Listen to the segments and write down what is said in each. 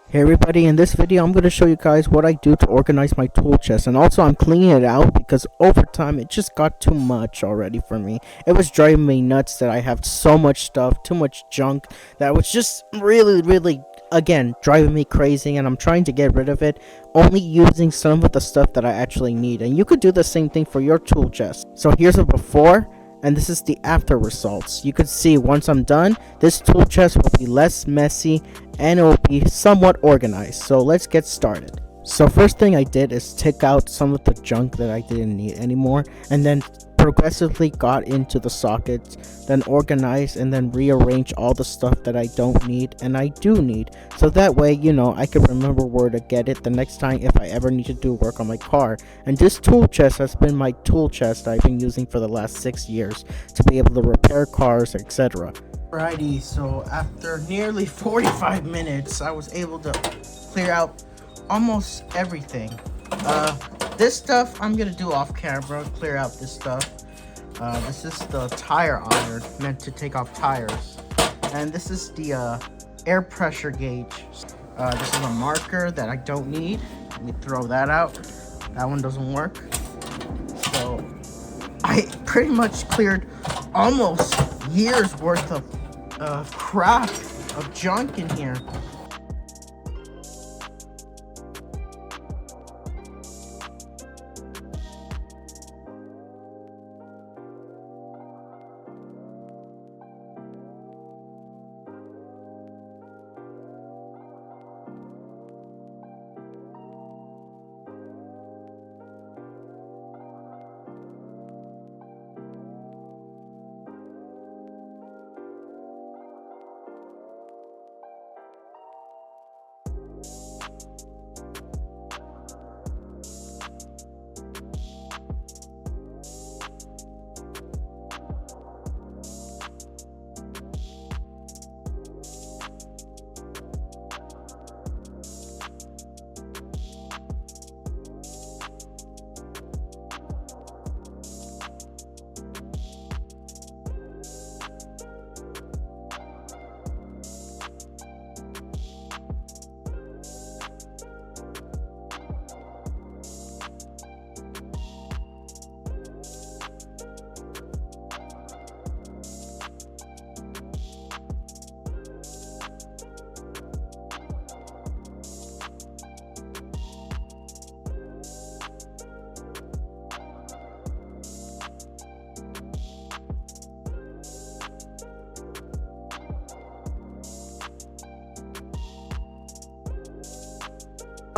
Hey everybody, in this video I'm going to show you guys what I do to organize my tool chest, and also I'm cleaning it out because over time it just got too much already for me. It was driving me nuts that I have so much stuff, too much junk, that was just really again driving me crazy, and I'm trying to get rid of it, only using some of the stuff that I actually need. And you could do the same thing for your tool chest. So here's a before, and this is the after results. You could see once I'm done, this tool chest will be less messy and it will be somewhat organized. So let's get started. So first thing I did is take out some of the junk that I didn't need anymore, and then progressively got into the sockets, then organized and then rearrange all the stuff that I don't need and I do need, so that way, I can remember where to get it the next time if I ever need to do work on my car. And this tool chest has been my tool chest I've been using for the last 6 years to be able to repair cars, etc. Alrighty, so after nearly 45 minutes, I was able to clear out almost everything. This stuff I'm gonna do off camera, clear out this stuff. This is the tire iron, meant to take off tires. And this is the air pressure gauge. This is a marker that I don't need. Let me throw that out. That one doesn't work. So I pretty much cleared almost years worth of crap, of junk in here.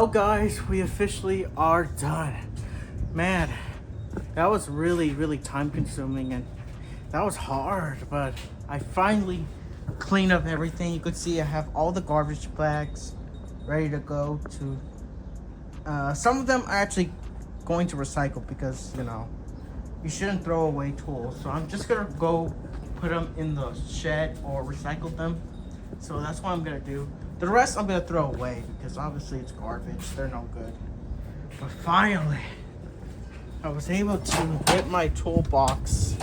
Oh guys, we officially are done. Man, that was really time consuming and that was hard, but I finally cleaned up everything. You could see I have all the garbage bags ready to go to some of them are actually going to recycle because you shouldn't throw away tools. So I'm just gonna go put them in the shed or recycle them. So that's what I'm gonna do. The rest I'm gonna throw away because obviously it's garbage. They're no good. But finally, I was able to get my toolbox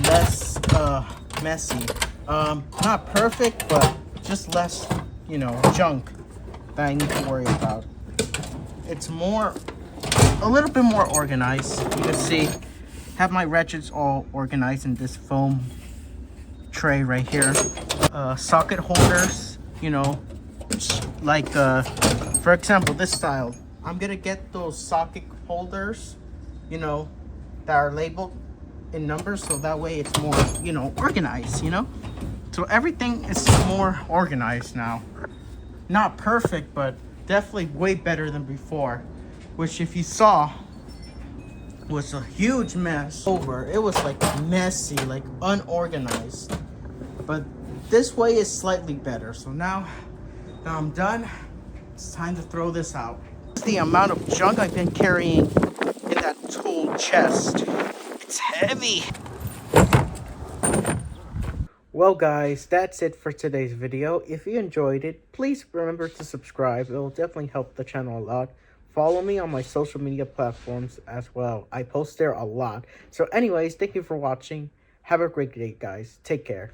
less messy. Not perfect, but just less, junk that I need to worry about. It's a little bit more organized. You can see, have my wretches all organized in this foam tray right here. Socket holders, like for example this style. I'm gonna get those socket holders, that are labeled in numbers, so that way it's more, organized, so everything is more organized now. Not perfect, but definitely way better than before, which if you saw was a huge mess. It was like messy, like unorganized, but this way is slightly better. So now I'm done. It's time to throw this out. The amount of junk I've been carrying in that tool chest, it's heavy. Well guys, that's it for today's video. If you enjoyed it, please remember to subscribe. It will definitely help the channel a lot. Follow me on my social media platforms as well. I post there a lot. So anyways, thank you for watching. Have a great day, guys. Take care.